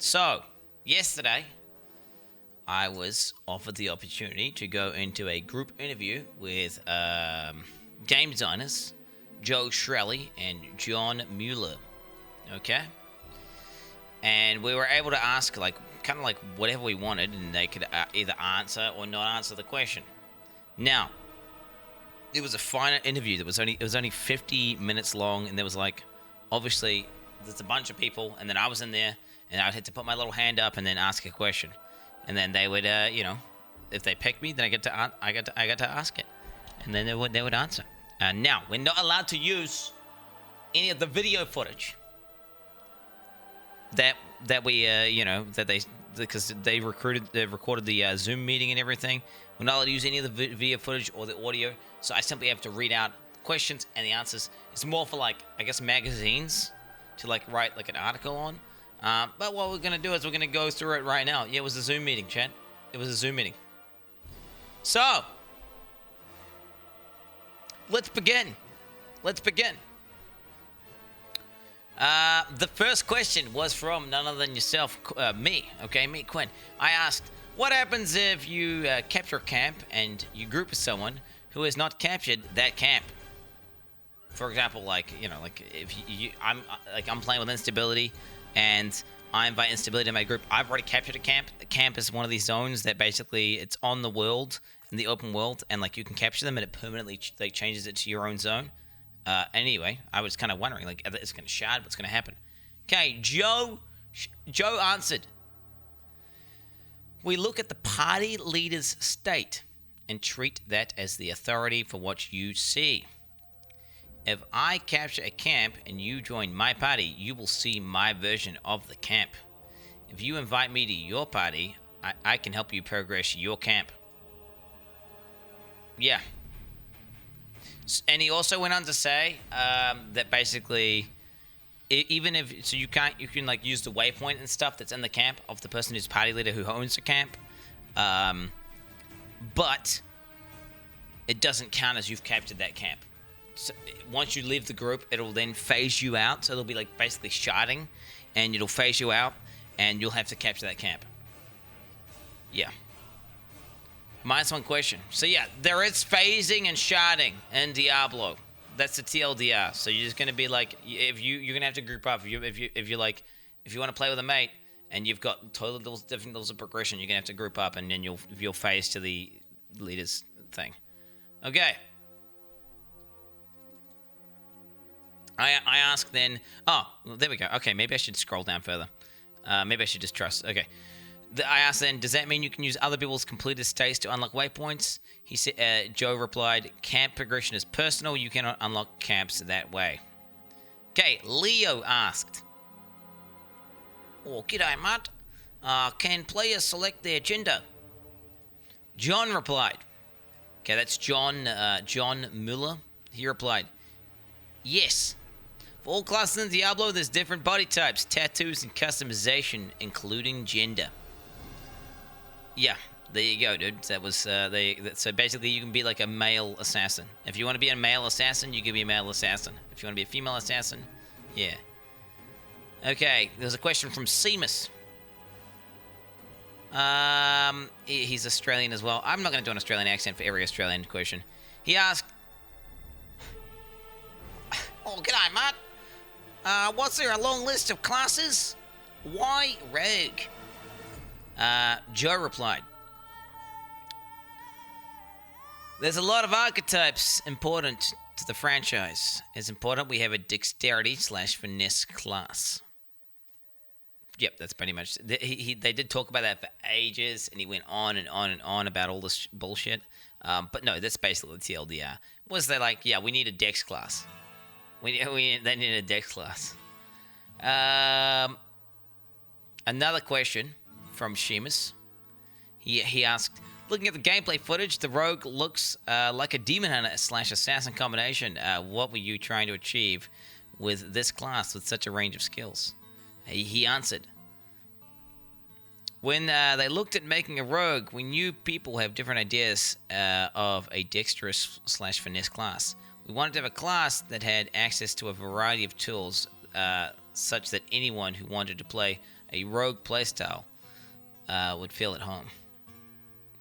So, yesterday, I was offered the opportunity to go into a group interview with game designers Joe Shirley and John Mueller. Okay? And we were able to ask, kind of like whatever we wanted, and they could either answer or not answer the question. Now, it was a final interview. It was only 50 minutes long, and there was obviously, there's a bunch of people, and then I was in there, and I had to put my little hand up and then ask a question, and then they would, if they picked me, then I got to ask it, and then they would answer. Now we're not allowed to use any of the video footage that we because they recorded the Zoom meeting and everything. We're not allowed to use any of the video footage or the audio, so I simply have to read out the questions and the answers. It's more for magazines to write an article on. But what we're gonna do is we're gonna go through it right now. Yeah, it was a Zoom meeting, chat. It was a Zoom meeting. So let's begin. The first question was from none other than yourself, me, Quin. I asked, what happens if you capture a camp and you group with someone who has not captured that camp? For example, if I'm playing with instability and I invite instability to my group, I've already captured a camp. A camp is one of these zones that basically it's on the world, in the open world, and you can capture them and it permanently changes it to your own zone. Anyway, I was kind of wondering, it's going to shard, what's going to happen? Okay, Joe answered. We look at the party leader's state and treat that as the authority for what you see. If I capture a camp and you join my party, you will see my version of the camp. If you invite me to your party, I can help you progress your camp. Yeah. And he also went on to say that basically, even if you can use the waypoint and stuff that's in the camp of the person who's party leader who owns the camp, but it doesn't count as you've captured that camp. So once you leave the group, it'll then phase you out. So it'll be basically sharding, and it'll phase you out, and you'll have to capture that camp. Yeah. Minus one question. So yeah, there is phasing and sharding in Diablo. That's the TLDR. So you're just gonna be if you're gonna have to group up. If you want to play with a mate and you've got totally different levels of progression, you're gonna have to group up, and then you'll phase to the leader's thing. Okay. I asked then. Oh, well, there we go. Okay, maybe I should scroll down further. Maybe I should just trust. Okay. I asked then, does that mean you can use other people's completed states to unlock waypoints? He said, Joe replied, camp progression is personal. You cannot unlock camps that way. Okay, Leo asked. Oh, g'day, mate. Can players select their gender? John replied. Okay, that's John Mueller. He replied, yes. For all classes in Diablo, there's different body types, tattoos, and customization, including gender. Yeah, there you go, dude. That was so basically you can be a male assassin. If you want to be a male assassin, you can be a male assassin. If you want to be a female assassin, yeah. Okay, there's a question from Seamus. He's Australian as well. I'm not going to do an Australian accent for every Australian question. He asked, oh, g'day, mate. Was there a long list of classes? Why rogue? Joe replied, there's a lot of archetypes important to the franchise. It's important we have a dexterity/finesse class. Yep, that's pretty much. They did talk about that for ages, and he went on and on and on about all this bullshit. But no, that's basically the TLDR. Was they yeah, we need a dex class. They need a dex class. Another question from Seamus. He asked, looking at the gameplay footage, the rogue looks like a demon hunter/assassin combination. What were you trying to achieve with this class with such a range of skills? He answered, when they looked at making a rogue, we knew people have different ideas of a dexterous/finesse class. We wanted to have a class that had access to a variety of tools such that anyone who wanted to play a rogue playstyle would feel at home.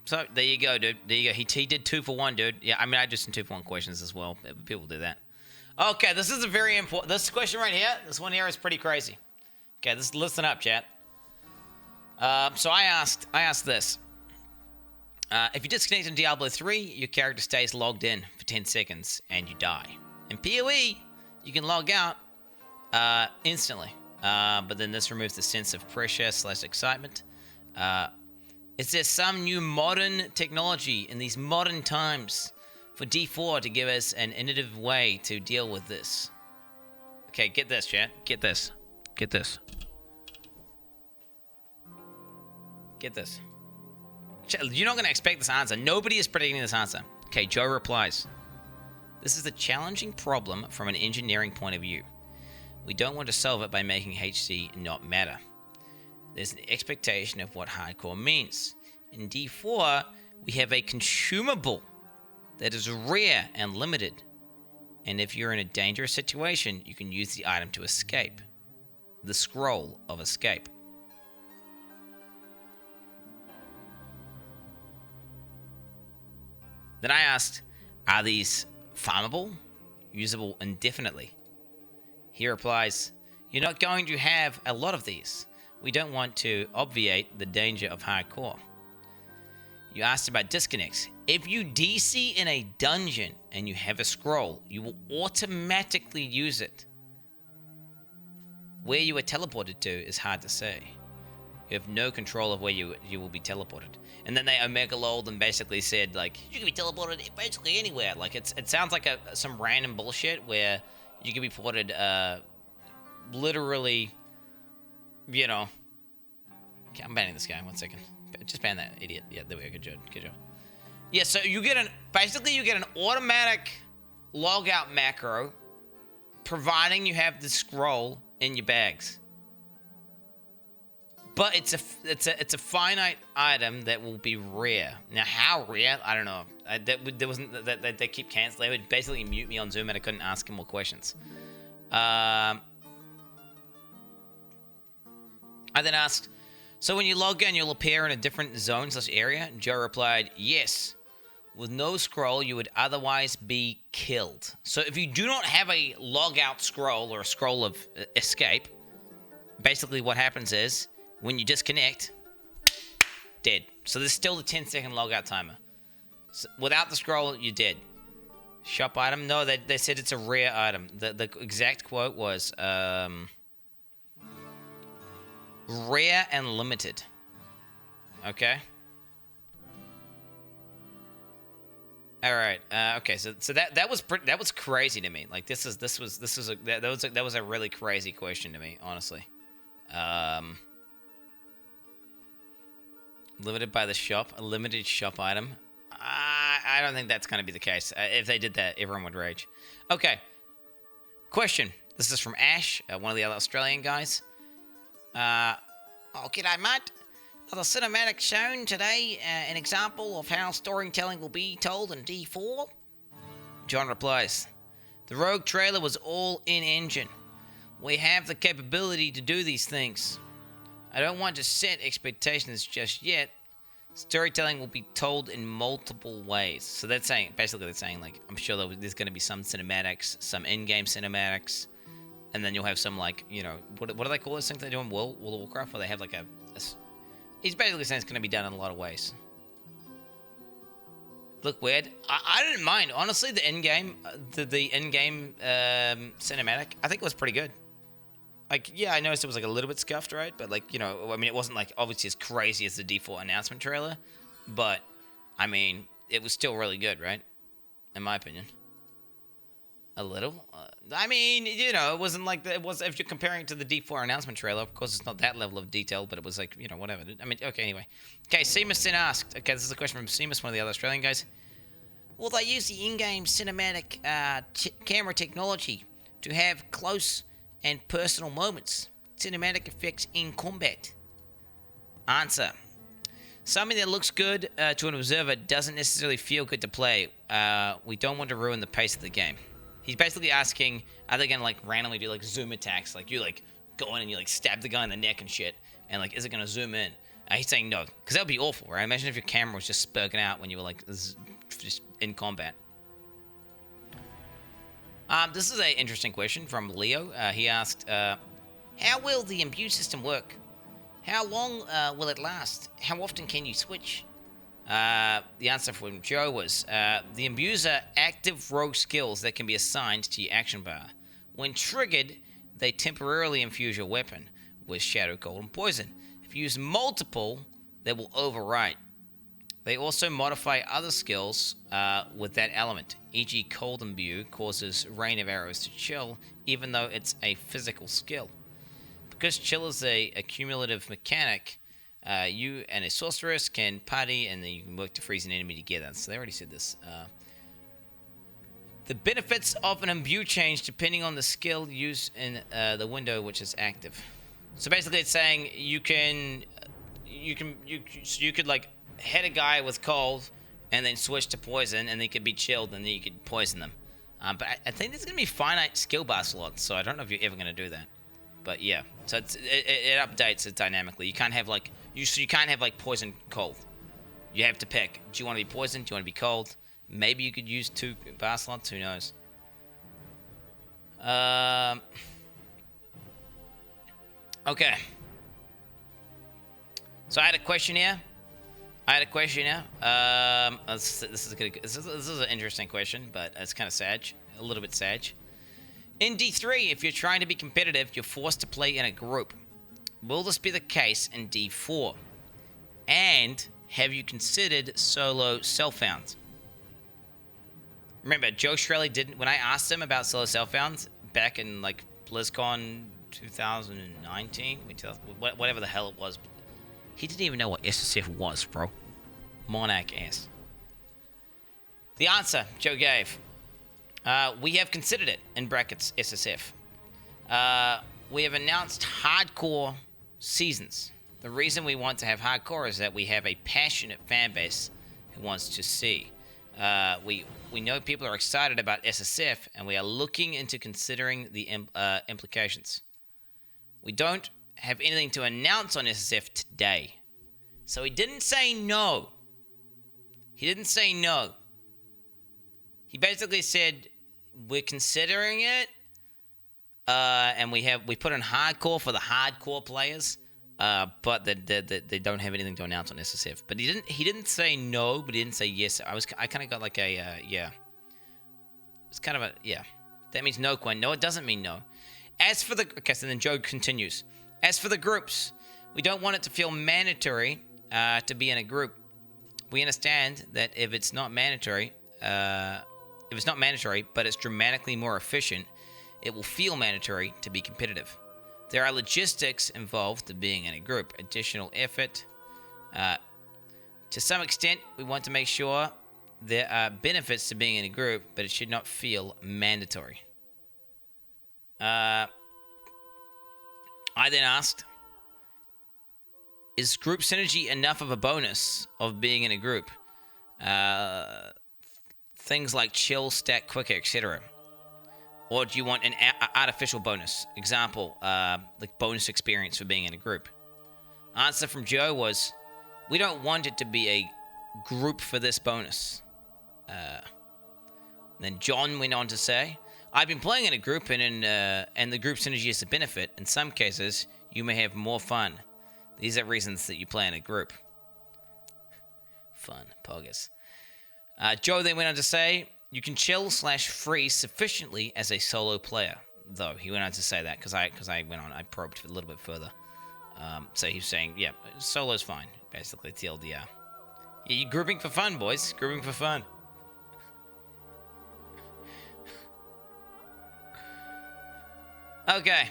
So there you go, dude. There you go. He did 2 for 1, dude. Yeah, I mean, I did some 2 for 1 questions as well. People do that. Okay, this is a very important. This question right here, this one here is pretty crazy. Okay, listen up, chat. So I asked this. If you disconnect in Diablo 3, your character stays logged in for 10 seconds and you die. In PoE, you can log out instantly, but then this removes the sense of pressure / excitement. Is there some new modern technology in these modern times for D4 to give us an innovative way to deal with this? Okay, get this, chat. Get this. Get this. Get this. You're not going to expect this answer. Nobody is predicting this answer. Okay, Joe replies. This is a challenging problem from an engineering point of view. We don't want to solve it by making HC not matter. There's an expectation of what hardcore means. In D4, we have a consumable that is rare and limited. And if you're in a dangerous situation, you can use the item to escape. The scroll of escape. Then I asked, are these farmable, usable indefinitely? He replies, you're not going to have a lot of these. We don't want to obviate the danger of hardcore. You asked about disconnects. If you DC in a dungeon and you have a scroll, you will automatically use it. Where you are teleported to is hard to say. You have no control of where you will be teleported. And then they omega-loled and basically said, like, you can be teleported basically anywhere. Like, it sounds like some random bullshit where you can be ported literally, you know. Okay, I'm banning this guy. 1 second. Just ban that idiot. Yeah, there we go. Good job. Good job. Yeah, so you get an automatic logout macro, providing you have the scroll in your bags. But it's a finite item that will be rare. Now, how rare? I don't know. They keep canceling. They would basically mute me on Zoom, and I couldn't ask him more questions. I then asked, so when you log in, you'll appear in a different zone/area? Joe replied, yes. With no scroll, you would otherwise be killed. So if you do not have a logout scroll or a scroll of escape, basically what happens is, when you disconnect, dead. So there's still the 10-second logout timer. So without the scroll, you're dead. Shop item? No, they said it's a rare item. The exact quote was, rare and limited. Okay. All right. Okay. So that was crazy to me. Like that was a really crazy question to me, honestly. Limited by the shop, a limited shop item. I don't think that's going to be the case. If they did that, everyone would rage. Okay. Question. This is from Ash, one of the other Australian guys. G'day, mate. Are the cinematics shown today an example of how storytelling will be told in D4? John replies, the Rogue trailer was all in-engine. We have the capability to do these things. I don't want to set expectations just yet. Storytelling will be told in multiple ways. So they're saying, like, I'm sure there's going to be some cinematics, some in-game cinematics, and then you'll have some, like, you know, what do they call those things they do in World of Warcraft, where they have, like, he's basically saying it's going to be done in a lot of ways. Look weird. I didn't mind, honestly, the in-game, the in-game cinematic. I think it was pretty good. Like, yeah, I noticed it was, like, a little bit scuffed, right? But, like, you know, I mean, it wasn't, like, obviously as crazy as the D4 announcement trailer. But, I mean, it was still really good, right? In my opinion. A little. I mean, you know, it wasn't like it was, if you're comparing it to the D4 announcement trailer, of course, it's not that level of detail, but it was, like, you know, whatever. I mean, okay, anyway. Okay, Seamus then asked. Okay, this is a question from Seamus, one of the other Australian guys. Will they use the in-game cinematic camera technology to have close and personal moments, cinematic effects in combat? Answer. Something that looks good to an observer doesn't necessarily feel good to play. We don't want to ruin the pace of the game. He's basically asking, are they going to, like, randomly do, like, zoom attacks? Like, you, like, go in and you, like, stab the guy in the neck and shit. And, like, is it going to zoom in? He's saying no, because that would be awful, right? Imagine if your camera was just spurking out when you were, like, just in combat. This is an interesting question from Leo. He asked, how will the Imbue system work? How long will it last? How often can you switch? The answer from Joe was, the Imbues are active rogue skills that can be assigned to your action bar. When triggered, they temporarily infuse your weapon with Shadow, Cold, and Poison. If you use multiple, they will overwrite. They also modify other skills with that element, e.g. Cold Imbue causes Rain of Arrows to chill, even though it's a physical skill. Because chill is a cumulative mechanic, you and a sorceress can party, and then you can work to freeze an enemy together. So they already said this. The benefits of an Imbue change depending on the skill used in the window which is active. So basically, it's saying you could like hit a guy with cold, and then switch to poison, and they could be chilled, and then you could poison them. But I think there's gonna be finite skill bar slots, so I don't know if you're ever gonna do that. But yeah, so it updates it dynamically. You can't have like you can't have like poison cold. You have to pick. Do you want to be poisoned? Do you want to be cold? Maybe you could use 2 bar slots. Who knows? Okay. So I had a question here. This is an interesting question, but it's kind of sad. A little bit sad. In D3, if you're trying to be competitive, you're forced to play in a group. Will this be the case in D4? And have you considered solo self-founds? Remember, Joe Shirley didn't... When I asked him about solo self-founds back in, like, BlizzCon 2019, whatever the hell it was, he didn't even know what SSF was, bro. Monarch ass. The answer Joe gave. We have considered it, in brackets, SSF. We have announced hardcore seasons. The reason we want to have hardcore is that we have a passionate fan base who wants to see. We know people are excited about SSF, and we are looking into considering the implications. We don't have anything to announce on SSF today. So he didn't say no. He basically said, we're considering it, and we put in hardcore for the hardcore players, but they don't have anything to announce on SSF. But he didn't say no, but he didn't say yes. I kind of got like a yeah. It's kind of a yeah. That means no, Quin. No, it doesn't mean no. So then Joe continues. As for the groups, we don't want it to feel mandatory to be in a group. We understand that if it's not mandatory, but it's dramatically more efficient, it will feel mandatory to be competitive. There are logistics involved to being in a group, additional effort. To some extent, we want to make sure there are benefits to being in a group, but it should not feel mandatory. I then asked, is group synergy enough of a bonus of being in a group? Things like chill, stack quicker, etc. Or do you want an artificial bonus? Example, like bonus experience for being in a group. Answer from Joe was, we don't want it to be a group for this bonus. Then John went on to say, I've been playing in a group, and the group synergy is a benefit. In some cases, you may have more fun. These are reasons that you play in a group. Fun, poggers. Joe then went on to say, you can chill/freeze sufficiently as a solo player. Though, he went on to say that, because I probed a little bit further. So he was saying, yeah, solo's fine, basically, TLDR. Yeah, you're grouping for fun, boys. Grouping for fun. Okay.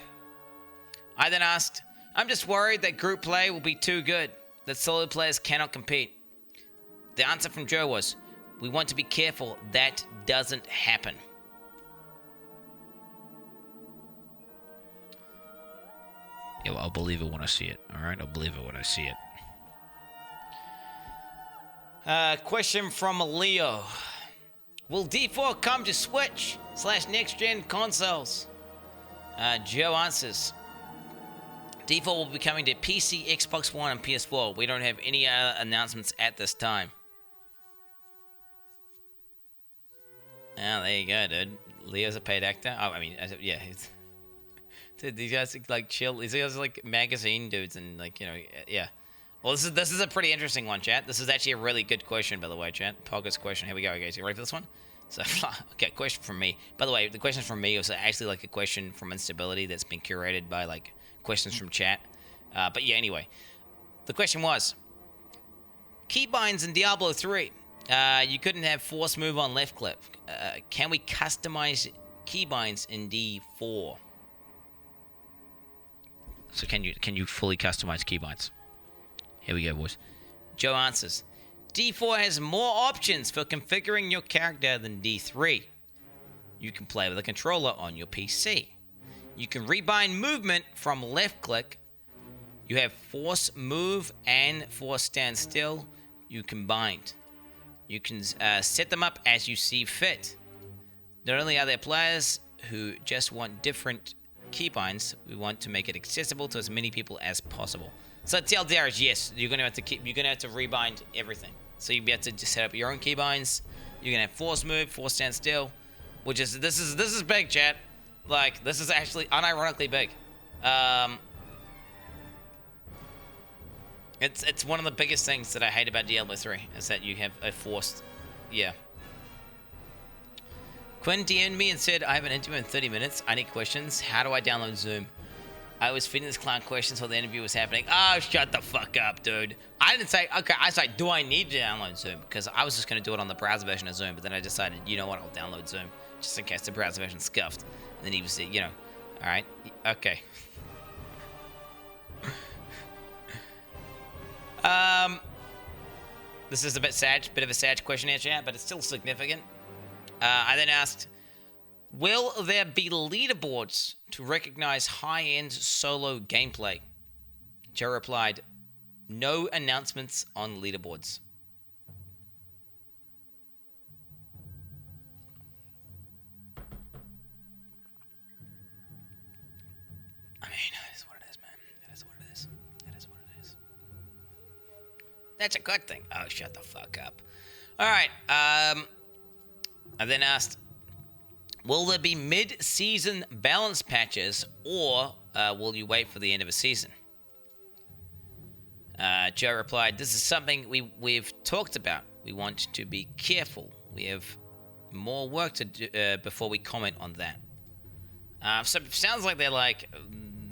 I then asked, I'm just worried that group play will be too good, that solo players cannot compete. The answer from Joe was, we want to be careful that doesn't happen. Yeah, well, I'll believe it when I see it. Alright, I'll believe it when I see it. Question from Leo. Will D4 come to Switch/next-gen consoles? Joe answers. D4 will be coming to PC, Xbox One, and PS4. We don't have any other announcements at this time. Oh, there you go, dude. Leo's a paid actor. Oh, I mean, yeah. Dude, these guys like chill. These guys are like magazine dudes, and like, you know, yeah. Well, this is a pretty interesting one, chat. This is actually a really good question, by the way, chat. Pocket's question. Here we go, guys. You ready for this one? So, okay, question from me. By the way, the question from me was actually like a question from Instability that's been curated by like questions from chat. But yeah, anyway, the question was: Keybinds in Diablo 3. You couldn't have force move on left click. Can we customize keybinds in D4? So can you fully customize keybinds? Here we go, boys. Joe answers, D4 has more options for configuring your character than D3. You can play with a controller on your PC. You can rebind movement from left click. You have force move and force stand still. You can bind. You can set them up as you see fit. Not only are there players who just want different keybinds, we want to make it accessible to as many people as possible. So TLDR is yes, you're gonna have to rebind everything. So you'll be able to just set up your own keybinds. You can have force move, force stand still, which is this is big, chat. Like, this is actually unironically big. It's one of the biggest things that I hate about Diablo 3 is that you have a forced, yeah. Quin DM'd me and said, I have an interview in 30 minutes. I need questions. How do I download Zoom? I was feeding this client questions while the interview was happening. Oh, shut the fuck up, dude. I didn't say, okay, I said, do I need to download Zoom? Because I was just going to do it on the browser version of Zoom, but then I decided, you know what, I'll download Zoom, just in case the browser version's scuffed. And then he was, you know, all right, okay. This is a bit of a sad question here, chat, but it's still significant. I then asked, will there be leaderboards to recognize high-end solo gameplay? Joe replied, no announcements on leaderboards. I mean, it is what it is, man. It is what it is. It is what it is. That's a good thing. Oh, shut the fuck up. All right. I then asked, will there be mid-season balance patches, or will you wait for the end of a season? Joe replied, this is something we've talked about. We want to be careful. We have more work to do before we comment on that. So it sounds like they're like,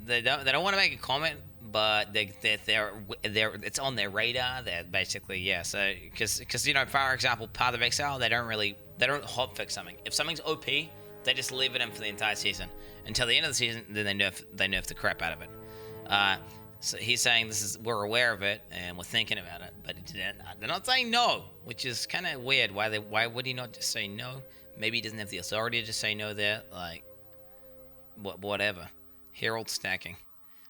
they don't want to make a comment, but they're it's on their radar. They're basically, yeah. So because you know, for example, Path of Exile, they don't hotfix something. If something's OP, they just leave it in for the entire season until the end of the season. Then they nerf the crap out of it. So he's saying we're aware of it and we're thinking about it, but they're not saying no, which is kind of weird. Why would he not just say no? Maybe he doesn't have the authority to just say no there. Like, whatever. Herald stacking.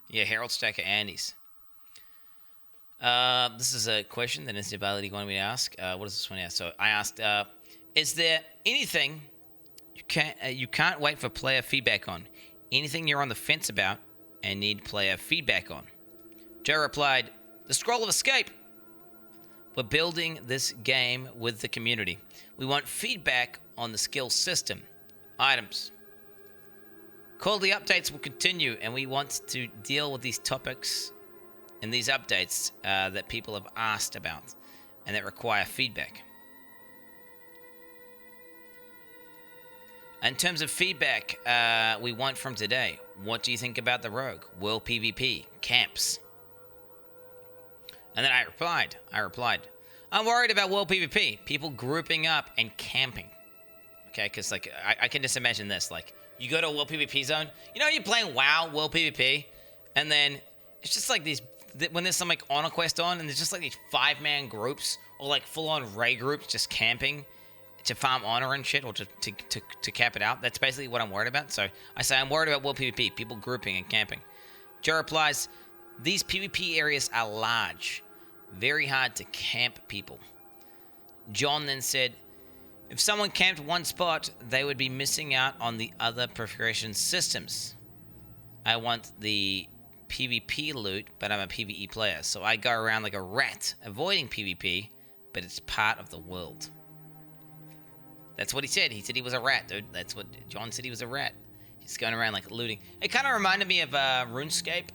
Yeah, Herald stacker Andes. This is a question that Instability wanted me to ask. What does this one ask? So I asked, is there anything you can't wait for player feedback on? Anything you're on the fence about and need player feedback on? Joe replied, the Scroll of Escape. We're building this game with the community. We want feedback on the skill system, items. Quarterly updates will continue, and we want to deal with these topics in these updates that people have asked about and that require feedback. In terms of feedback we want from today, what do you think about the rogue, world PvP, camps? And then I replied, I'm worried about world PvP, people grouping up and camping. Okay, because like I can just imagine this, like you go to a world PvP zone, you know, you're playing WoW world PvP, and then it's just like these, when there's some like honor quest on, and there's just like these 5-man groups or like full-on raid groups just camping to farm honor and shit, or to cap it out. That's basically what I'm worried about. So I say I'm worried about world PvP, people grouping and camping. Joe replies, these PvP areas are large, very hard to camp people. John then said, if someone camped one spot, they would be missing out on the other progression systems. I want the PvP loot, but I'm a PvE player. So I go around like a rat, avoiding PvP, but it's part of the world. That's what he said. He said he was a rat, dude. That's what John said. He was a rat. He's going around like looting. It kind of reminded me of RuneScape.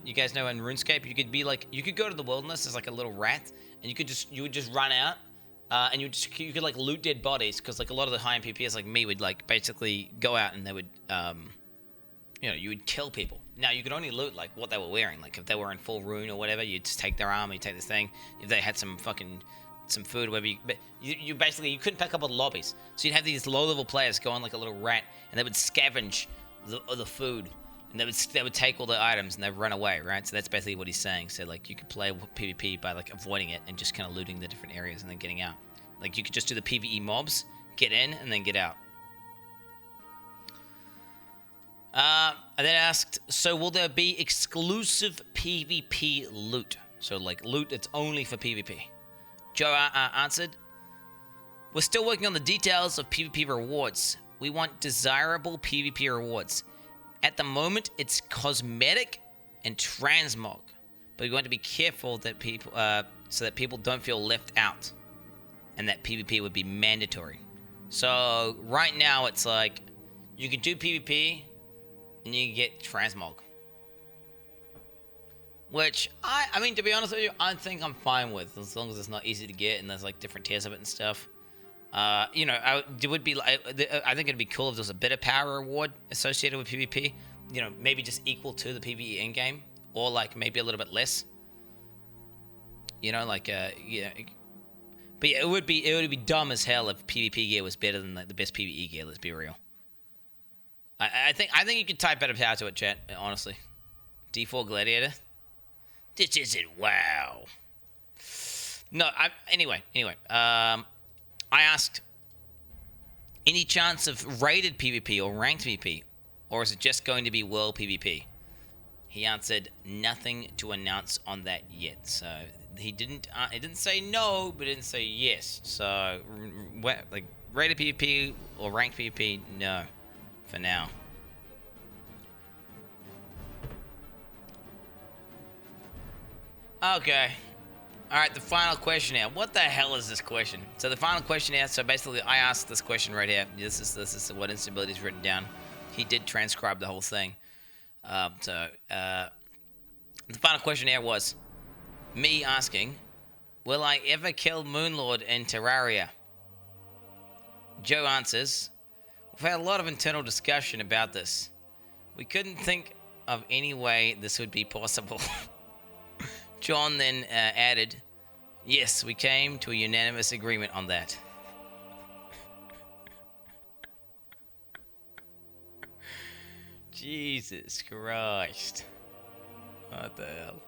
You guys know in RuneScape, you could go to the wilderness as like a little rat, and you would just run out, and you could like loot dead bodies, because like a lot of the high-end PvPers like me would like basically go out and they would, you would kill people. Now you could only loot like what they were wearing. Like if they were in full rune or whatever, you'd just take their armor, you take this thing. If they had some food, whatever. But you basically you couldn't pick up all the lobbies, so you'd have these low-level players go on like a little rat, and they would scavenge the food. And they would take all the items and they'd run away, right? So that's basically what he's saying. So like you could play PvP by like avoiding it and just kind of looting the different areas and then getting out. Like you could just do the PvE mobs, get in and then get out. I then asked, so will there be exclusive PvP loot? So like loot that's only for PvP. Joe answered, we're still working on the details of PvP rewards. We want desirable PvP rewards. At the moment, it's cosmetic and transmog, but we want to be careful that people, so that people don't feel left out, and that PvP would be mandatory. So right now, it's like you can do PvP, and you can get transmog, which I mean, to be honest with you, I think I'm fine with, as long as it's not easy to get and there's like different tiers of it and stuff. I think it'd be cool if there was a bit of power reward associated with PvP. Maybe just equal to the PvE in game, or like maybe a little bit less. But yeah, it would be dumb as hell if PvP gear was better than like the best PvE gear. Let's be real. I think you could type better power to it, chat. Honestly, D4 Gladiator. This isn't WoW. No, anyway. I asked, any chance of rated PvP or ranked PvP, or is it just going to be world PvP? He answered, nothing to announce on that yet. So he didn't say no, but didn't say yes. So like rated PvP or ranked PvP, no, for now. Okay. All right, the final questionnaire. What the hell is this question? So the final questionnaire. So basically, I asked this question right here. This is what Instability's written down. He did transcribe the whole thing. The final questionnaire was me asking, "Will I ever kill Moonlord in Terraria?" Joe answers, "We've had a lot of internal discussion about this. We couldn't think of any way this would be possible." John then added, "Yes, we came to a unanimous agreement on that." Jesus Christ. What the hell?